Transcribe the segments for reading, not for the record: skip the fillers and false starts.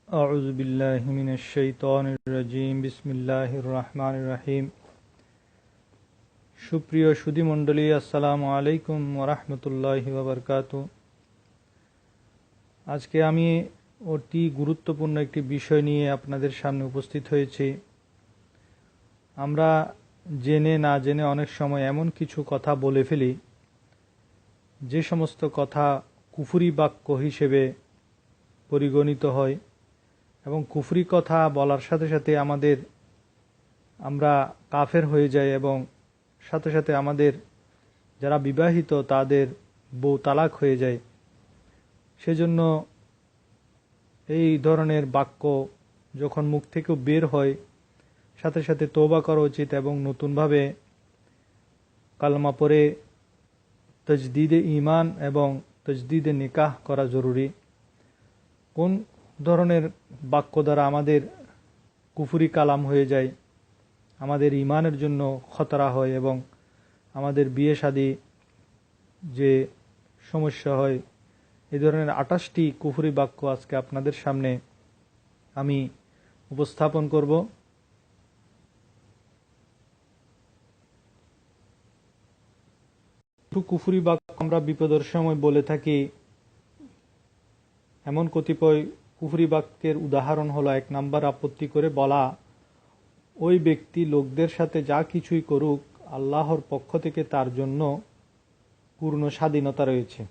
أعوذ بالله من الشيطان الرجيم بسم الله الرحمن الرحيم সুপ্রিয় সুধী মণ্ডলী, আসসালামু আলাইকুম ওয়া রাহমাতুল্লাহি ওয়া বারাকাতুহু। আজকে আমি অতি গুরুত্বপূর্ণ একটি বিষয় নিয়ে আপনাদের সামনে উপস্থিত হয়েছি। আমরা জেনে না জেনে অনেক সময় এমন কিছু কথা বলে ফেলি যে সমস্ত কথা কুফরি বাক্য হিসেবে পরিগণিত হয়, এবং কুফরি কথা বলার সাথে সাথে আমরা কাফের হয়ে যাই, এবং সাথে সাথে আমাদের যারা বিবাহিত তাদের বউ তালাক হয়ে যায়। সেজন্য এই ধরনের বাক্য যখন মুখ থেকে বের হয়, সাথে সাথে তওবা করা উচিত এবং নতুনভাবে কালমা পড়ে তাজদীদে ঈমান এবং তাজদীদে নিকাহ করা জরুরি। কোন ধরনের বাক্য দ্বারা আমাদের কুফরি কালাম হয়ে যায়, আমাদের ঈমানের জন্য খতরা হয় এবং আমাদের বিয়ে শাদী যে সমস্যা হয়, এই ধরনের 28টি কুফরি বাক্য আজকে আপনাদের সামনে আমি উপস্থাপন করব। কুফরি বাক্য আমরা বিপদের সময় বলে থাকি। এমন কতিপয় কুফরি বাক্যের উদাহরণ হলো, 1 নাম্বার, আপত্তি করে বলা, ওই ব্যক্তি লোকদের সাথে যা কিছুই করুক আল্লাহর পক্ষ থেকে তার জন্য পূর্ণ স্বাধীনতা রয়েছে।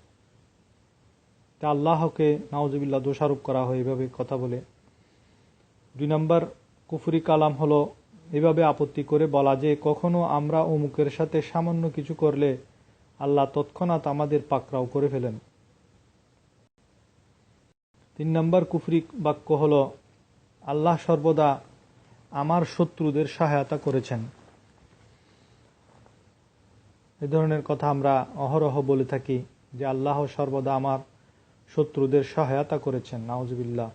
তা আল্লাহকে নাউজুবিল্লাহ দোষারোপ করা হয় এভাবে কথা বলে। 2 নাম্বার কুফরি কালাম হলো এভাবে আপত্তি করে বলা যে কখনো আমরা অমুকের সাথে সামান্য কিছু করলে আল্লাহ তৎক্ষণাৎ আমাদের পাকড়াও করে ফেলেন। 3 নাম্বার কুফরি বাক্য হলো আল্লাহ সর্বদা আমার শত্রুদের সহায়তা করেছেন। এ ধরনের কথা আমরা অহরহ বলে থাকি যে আল্লাহ সর্বদা আমার শত্রুদের সহায়তা করেছেন, নাউজুবিল্লাহ।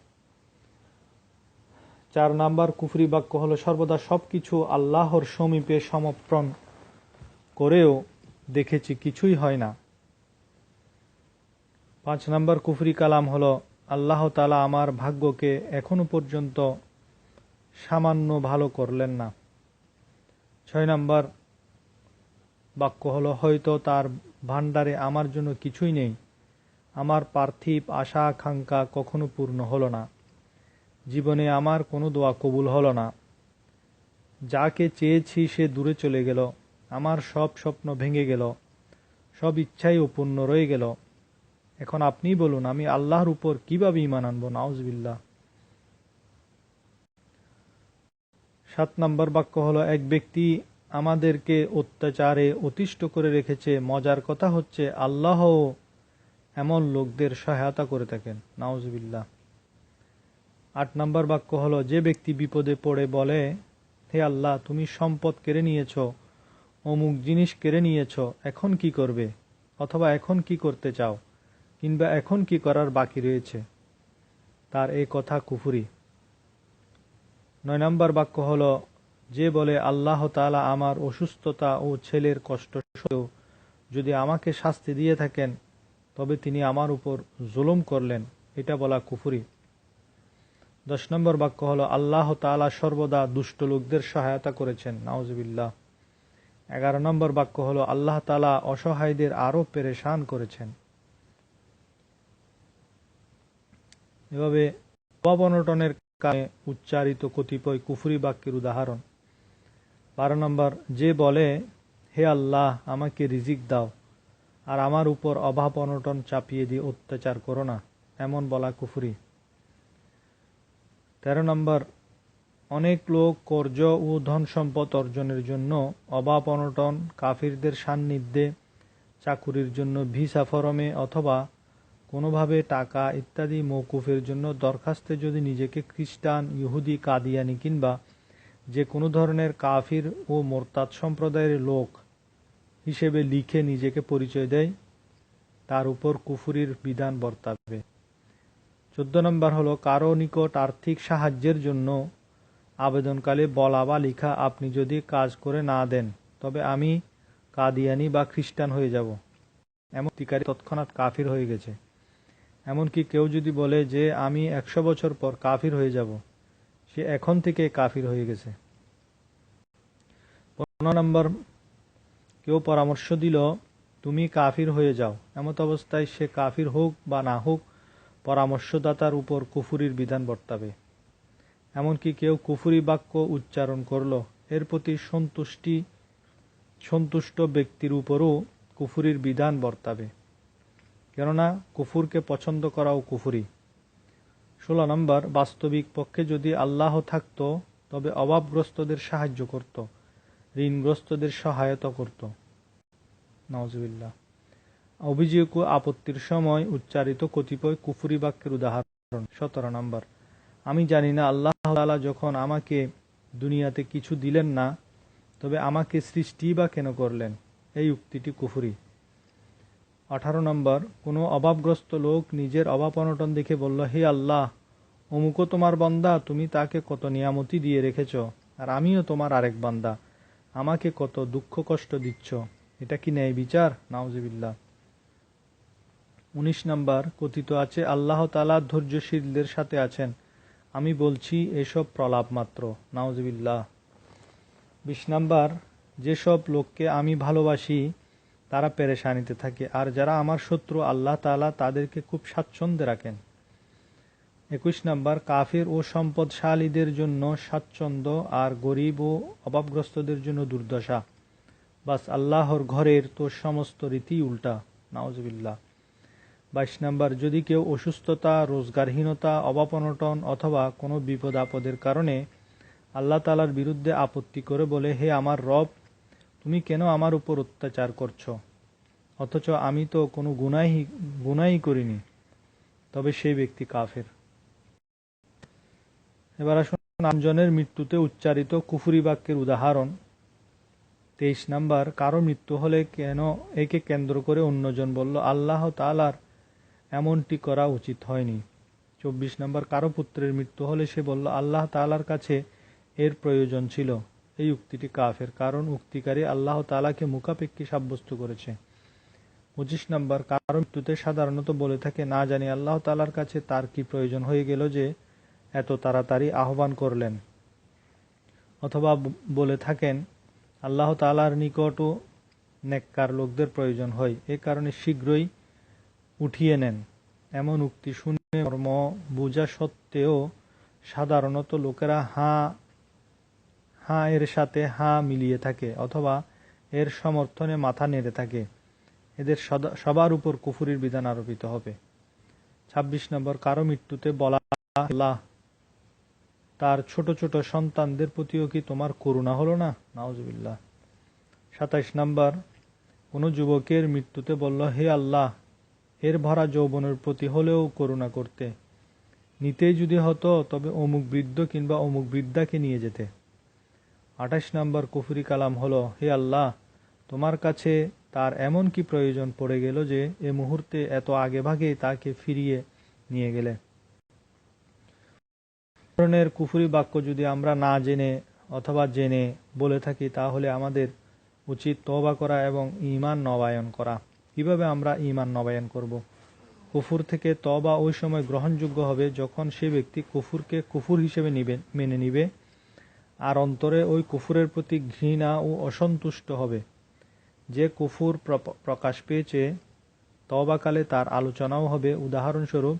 4 নাম্বার কুফরি বাক্য হলো সর্বদা সবকিছু আল্লাহর সমীপে সমর্পণ করেও দেখেছি কিছুই হয় না। 5 নাম্বার কুফরি কালাম হলো আল্লাহ তাআলা আমার ভাগ্যকে এখনো পর্যন্ত সামান্য ভালো করলেন না। 6 নাম্বার বাক্য হলো হয়তো তার ভান্ডারে আমার জন্য কিছুই নেই, আমার পার্থিব আশা আকাঙ্ক্ষা কখনো পূর্ণ হলো না, জীবনে আমার কোনো দোয়া কবুল হলো না, যাকে চেয়েছি সে দূরে চলে গেল, আমার সব স্বপ্ন ভেঙে গেল, সব ইচ্ছাই অপূর্ণ রয়ে গেল। এখন আপনি বলুন আমি আল্লাহর উপর কিভাবে ঈমান আনবো, নাউজুবিল্লাহ। 7 নাম্বার বাক্য হলো এক ব্যক্তি আমাদেরকে অত্যাচারে অতিষ্ঠ করে রেখেছে, মজার কথা হচ্ছে আল্লাহ এমন লোকদের সহায়তা করে থাকেন, নাউজুবিল্লাহ। 8 নাম্বার বাক্য হলো যে ব্যক্তি বিপদে পড়ে বলে হে আল্লাহ তুমি সম্পদ কেড়ে নিয়েছ, অমুক জিনিস কেড়ে নিয়েছ, এখন কি করবে, অথবা এখন কি করতে চাও, কিংবা এখন কি করার বাকি রয়েছে, তার এই কথা কুফরি। 9 নাম্বার বাক্য হলো যে বলে আল্লাহ তাআলা আমার অসুস্থতা ও ছেলের কষ্ট সত্ত্বেও যদি আমাকে শাস্তি দিয়ে থাকেন তবে তিনি আমার উপর জুলুম করলেন, এটা বলা কুফরি। 10 নম্বর বাক্য হলো আল্লাহ তাআলা সর্বদা দুষ্ট লোকদের সহায়তা করেছেন, নাউজুবিল্লাহ। 11 নম্বর বাক্য হলো আল্লাহ তাআলা অসহায়দের আরো পেরেশান করেছেন। এভাবে অবনটনের কারণে উচ্চারিত কতিপয় কুফরি বাক্যের উদাহরণ। 12 নম্বর যে বলে হে আল্লাহ আমাকে রিজিক দাও আর আমার উপর অভাব অনটন চাপিয়ে দিয়ে অত্যাচার করো না, এমন বলা কুফরি। 13 নম্বর অনেক লোক কর্জ ও ধন সম্পদ অর্জনের জন্য অভাব অনটন, কাফিরদের সান্নিধ্যে, চাকুরির জন্য ভিসা ফরমে অথবা কোনোভাবে টাকা ইত্যাদি মওকুফের জন্য দরখাস্তে যদি নিজেকে খ্রিস্টান, ইহুদি, কাদিয়ানি কিংবা যে কোনো ধরনের কাফির ও মোরতাদ সম্প্রদায়ের লোক হিসেবে লিখে নিজেকে পরিচয় দেয়, তার উপর কুফরির বিধান বর্তাবে। 14 নম্বর হলো কারো নিকট আর্থিক সাহায্যের জন্য আবেদনকালে বলা বা লিখা আপনি যদি কাজ করে না দেন তবে আমি কাদিয়ানি বা খ্রিস্টান হয়ে যাব, এমন অধিকারী তৎক্ষণাৎ কাফির হয়ে গেছে। এমনকি কেউ যদি বলে যে আমি 100 বছর পর কাফির হয়ে যাব, সে এখন থেকে কাফির হয়ে গেছে। 15 নম্বর, কেউ পরামর্শ দিল তুমি কাফির হয়ে যাও, এমত অবস্থায় সে কাফির হোক বা না হোক পরামর্শদাতার উপর কুফুরির বিধান বর্তাবে। এমনকি কেউ কুফুরি বাক্য উচ্চারণ করল, এর প্রতি সন্তুষ্ট ব্যক্তির উপরও কুফুরির বিধান বর্তাবে, কেননা কুফুরকে পছন্দ করাও কুফুরি। 16 নম্বর, বাস্তবিক পক্ষে যদি আল্লাহ থাকত তবে অভাবগ্রস্তদের সাহায্য করত, ঋণগ্রস্তদের সহায়তা করত। নাউজুবিল্লাহ। অভিযোগ ও আপত্তির সময় উচ্চারিত কতিপয় কুফুরি বাক্যের উদাহরণ। 17 নম্বর, আমি জানি না আল্লাহ তাআলা যখন আমাকে দুনিয়াতে কিছু দিলেন না, তবে আমাকে সৃষ্টি বা কেন করলেন, এই উক্তিটি কুফুরি। 18 নম্বর, কোনো অভাবগ্রস্ত লোক নিজের অভাব অনটন দেখে বলল, হে আল্লাহ, অমুকও তোমার বান্দা, তুমি তাকে কত নিয়ামতি দিয়ে রেখেছ, আর আমিও তোমার আরেক বান্দা, আমাকে কত দুঃখ কষ্ট দিচ্ছ, এটা কি ন্যায় বিচার? নাউজুবিল্লাহ। 19 নম্বর, কথিত আছে আল্লাহ তাআলা ধৈর্যশীলদের সাথে আছেন, আমি বলছি এসব প্রলাপ মাত্র। নাউজুবিল্লাহ। 20 নম্বর, যেসব লোককে আমি ভালোবাসি তারা পেরেশানিতে থাকে, আর যারা আমার শত্রু আল্লাহ তাআলা তাদেরকে খুব স্বাচ্ছন্দ্যে রাখেন। 21 নম্বর, কাফির ও সম্পদশালীদের জন্য স্বাচ্ছন্দ্য, আর গরিব ও অভাবগ্রস্তদের জন্য দুর্দশা। বাস আল্লাহর ঘরের তো সমস্ত রীতি উল্টা। নাউজুবিল্লাহ। 22 নম্বর, যদি কেউ অসুস্থতা, রোজগারহীনতা, অভাব অনটন অথবা কোনো বিপদ আপদের কারণে আল্লাহ তাআলার বিরুদ্ধে আপত্তি করে বলে, হে আমার রব, তুমি কেন আমার উপর অত্যাচার করছো, অথচ আমি তো কোনো গুনাহই করিনি, তবে সেই ব্যক্তি কাফের। এবার আসুন আমজনের মৃত্যুতে উচ্চারিত কুফুরি বাক্যের উদাহরণ। 23 নম্বর, কারো মৃত্যু হলে কেন একে কেন্দ্র করে অন্যজন বলল, আল্লাহ তাআলার এমনটি করা উচিত হয়নি। 24 নম্বর, কারো পুত্রের মৃত্যু হলে সে বলল, আল্লাহ তাআলার কাছে এর প্রয়োজন ছিল, এই উক্তিটি কাফের, কারণ উক্তিকারী আল্লাহ তাআলাকে মুখাপেক্ষী সাব্যস্ত করেছে। 25 নম্বর, কারো মৃত্যুতে সাধারণত বলে থাকে, না জানি আল্লাহ তাআলার কাছে তার কি প্রয়োজন হয়ে গেল যে এত তাড়াতাড়ি আহ্বান করলেন, অথবা বলে থাকেন আল্লাহ তাআলার নিকটও নেককার লোকদের প্রয়োজন হয়, এ কারণে শীঘ্রই উঠিয়ে নেন। এমন উক্তি শুনে মর্ম বোঝা সত্ত্বেও সাধারণত লোকেরা হাঁ এর সাথে হাঁ মিলিয়ে থাকে, অথবা এর সমর্থনে মাথা নেড়ে থাকে, এদের সবার উপর কুফুরির বিধান আরোপিত হবে। 26 নম্বর, কারো মৃত্যুতে বলা, আল্লাহ, তার ছোট ছোট সন্তানদের প্রতিও কি তোমার করুণা হলো না? নাউজুবিল্লাহ। 27 নম্বর, কোনো যুবকের মৃত্যুতে বলল, হে আল্লাহ, এর ভরা যৌবনের প্রতি হলেও করুণা করতে, নিতেই যদি হতো তবে অমুক বৃদ্ধ কিংবা অমুক বৃদ্ধাকে নিয়ে যেতে। 28 নম্বর কুফরি কালাম হলো, হে আল্লাহ, তোমার কাছে তার এমন কি প্রয়োজন পড়ে গেল যে এ মুহূর্তে এত আগে ভাগে তাকে ফিরিয়ে নিয়ে গেলে। ধরনের কুফরি বাক্য যদি আমরা না জেনে অথবা জেনে বলে থাকি, তাহলে আমাদের উচিত তওবা করা এবং ঈমান নবায়ন করা। কিভাবে আমরা ঈমান নবায়ন করব? কুফুর থেকে তওবা ওই সময় গ্রহণযোগ্য হবে যখন সে ব্যক্তি কুফুরকে কুফুর হিসেবে মেনে নিবে, আর অন্তরে ওই কুফুরের প্রতি ঘৃণা ও অসন্তুষ্ট হবে। যে কুফুর প্রকাশ পেয়েছে, তওবাকালে তার আলোচনাও হবে। উদাহরণস্বরূপ,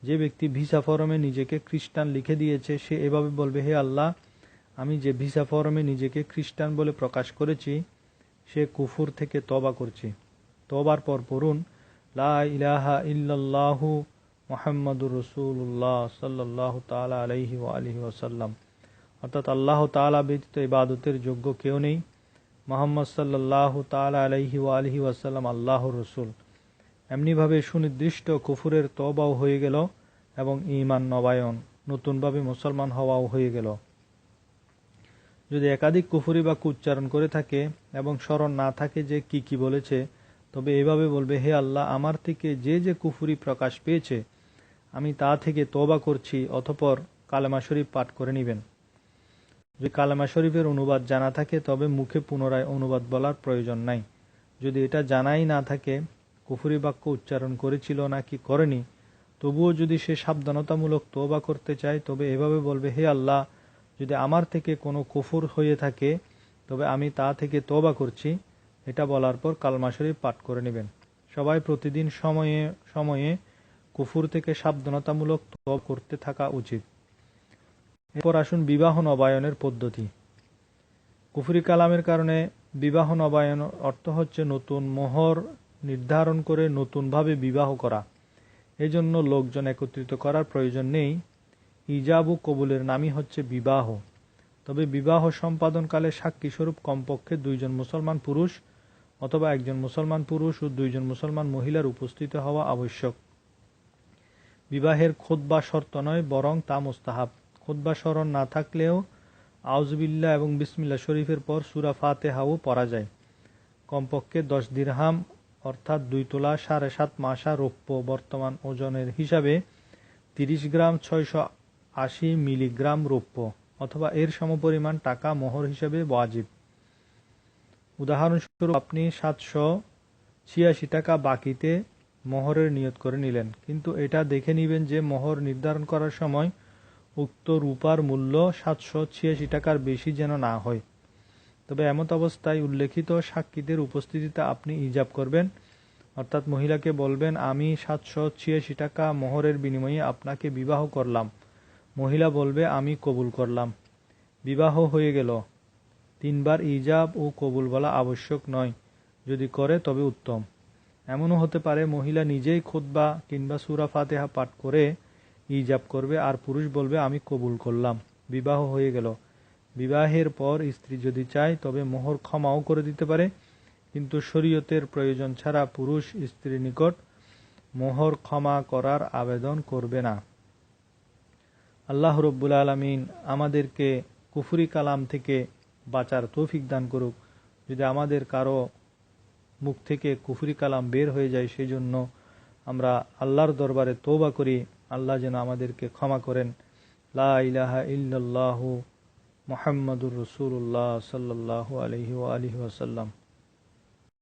যে ব্যক্তি ভিসা ফরমে নিজেকে খ্রিস্টান লিখে দিয়েছে, সে এভাবে বলবে, হে আল্লাহ, আমি যে ভিসা ফরমে নিজেকে খ্রিস্টান বলে প্রকাশ করেছি, সে কুফুর থেকে তওবা করছি। তওবার পর পড়ুন, লা ইলাহা ইল্লাল্লাহু মুহাম্মাদুর রাসূলুল্লাহ সাল্লাল্লাহু তাআলা আলাইহি ওয়া আলিহি ওয়াসাল্লাম, অর্থাৎ আল্লাহ তাআলা ব্যতীত ইবাদতের যোগ্য কেউ নেই, মুহাম্মদ সাল্লাল্লাহু তাআলা আলাইহি ওয়া আলিহি ওয়াসাল্লাম আল্লাহর রাসূল। এমনিভাবে সুনির্দিষ্ট কুফুরের তওবাও হয়ে গেল এবং ঈমান নবায়ন, নতুনভাবে মুসলমান হওয়াও হয়ে গেল। যদি একাধিক কুফরি বাক্য উচ্চারণ করে থাকে এবং স্মরণ না থাকে যে কি কি বলেছে, তবে এভাবে বলবে, হে আল্লাহ, আমার থেকে যে যে কুফরি প্রকাশ পেয়েছে আমি তা থেকে তওবা করছি, অতঃপর কালেমা শরীফ পাঠ করে নেবেন। যদি কালেমা শরীফের অনুবাদ জানা থাকে তবে মুখে পুনরায় অনুবাদ বলার প্রয়োজন নাই। যদি এটা জানাই না থাকে কুফরি বাক্য উচ্চারণ করেছিল নাকি করেনি, তবুও যদি সে সাবধানতামূলক তওবা করতে চায় তবে এভাবে বলবে, হে আল্লাহ, যদি আমার থেকে কোনো কুফর হয়ে থাকে তবে আমি তা থেকে তওবা করছি। এটা বলার পর কালমা শরীফ পাঠ করে নেবেন। সবাই প্রতিদিন সময়ে সময়ে কুফর থেকে সাবধানতামূলক তওবা করতে থাকা উচিত। এরপর আসুন বিবাহ নবায়নের পদ্ধতি। কুফরি কালামের কারণে বিবাহ নবায়ন অর্থ হচ্ছে নতুন মোহর নির্ধারণ করে নতুনভাবে বিবাহ করা। এজন্য লোকজন একত্রিত করার প্রয়োজন নেই। ইজাব ও কবুলের নামই হচ্ছে বিবাহ। তবে বিবাহ সম্পাদনকালে সাক্ষী স্বরূপ কমপক্ষে 2 জন মুসলমান পুরুষ অথবা 1 জন মুসলমান পুরুষ ও 2 জন মুসলমান মহিলার উপস্থিত হওয়া আবশ্যক। বিবাহের খুতবা শর্ত নয়, বরং তা মুস্তাহাব। খুতবা স্মরণ না থাকলেও আউযুবিল্লাহ এবং বিসমিল্লাহ শরীফের পর সূরা ফাতিহাও পড়া যায়। কমপক্ষে 10 দিরহাম অর্থাৎ 2 তোলা 7.5 মাসা রৌপ্য বর্তমান ওজনের হিসাবে 30 গ্রাম 680 মিলিগ্রাম রৌপ্য অথবা এর সমপরিমাণ টাকা মোহর হিসাবে ওয়াজিব। উদাহরণস্বরূপ আপনি 786 টাকা বাকিতে মোহরের নিয়ত করে নিলেন, কিন্তু এটা দেখে নিবেন যে মোহর নির্ধারণ করার সময় উক্ত রূপার মূল্য 786 টাকার বেশি যেন না হয়। তবে এমত অবস্থায় উল্লেখিত সাক্ষীদের উপস্থিতিতে আপনি ইজাব করবেন, অর্থাৎ মহিলাকে বলবেন, আমি 786 টাকা মোহরের বিনিময়ে আপনাকে বিবাহ করলাম। মহিলা বলবে, আমি কবুল করলাম। বিবাহ হয়ে গেল। 3 বার ইজাব ও কবুল বলা আবশ্যক নয়, যদি করে তবে উত্তম। এমনও হতে পারে মহিলা নিজেই খুতবা কিংবা সূরা ফাতিহা পাঠ করে ইজাব করবে আর পুরুষ বলবে, আমি কবুল করলাম। বিবাহ হয়ে গেল। বিবাহের পর স্ত্রী যদি চায় তবে মোহর ক্ষমাও করে দিতে পারে, কিন্তু শরীয়তের প্রয়োজন ছাড়া পুরুষ স্ত্রীর নিকট মোহর ক্ষমা করার আবেদন করবে না। আল্লাহ রব্বুল আলামিন আমাদেরকে কুফরি কালাম থেকে বাঁচার তৌফিক দান করুক। যদি আমাদের কারো মুখ থেকে কুফরি কালাম বের হয়ে যায়, সেই জন্য আমরা আল্লাহর দরবারে তওবা করি। আল্লাহ যেন আমাদেরকে ক্ষমা করেন। লা ইলাহা ইল্লাল্লাহু মুহাম্মাদুর রাসূলুল্লাহ সাল্লাল্লাহু আলাইহি ওয়া আলিহি ওয়াসাল্লাম।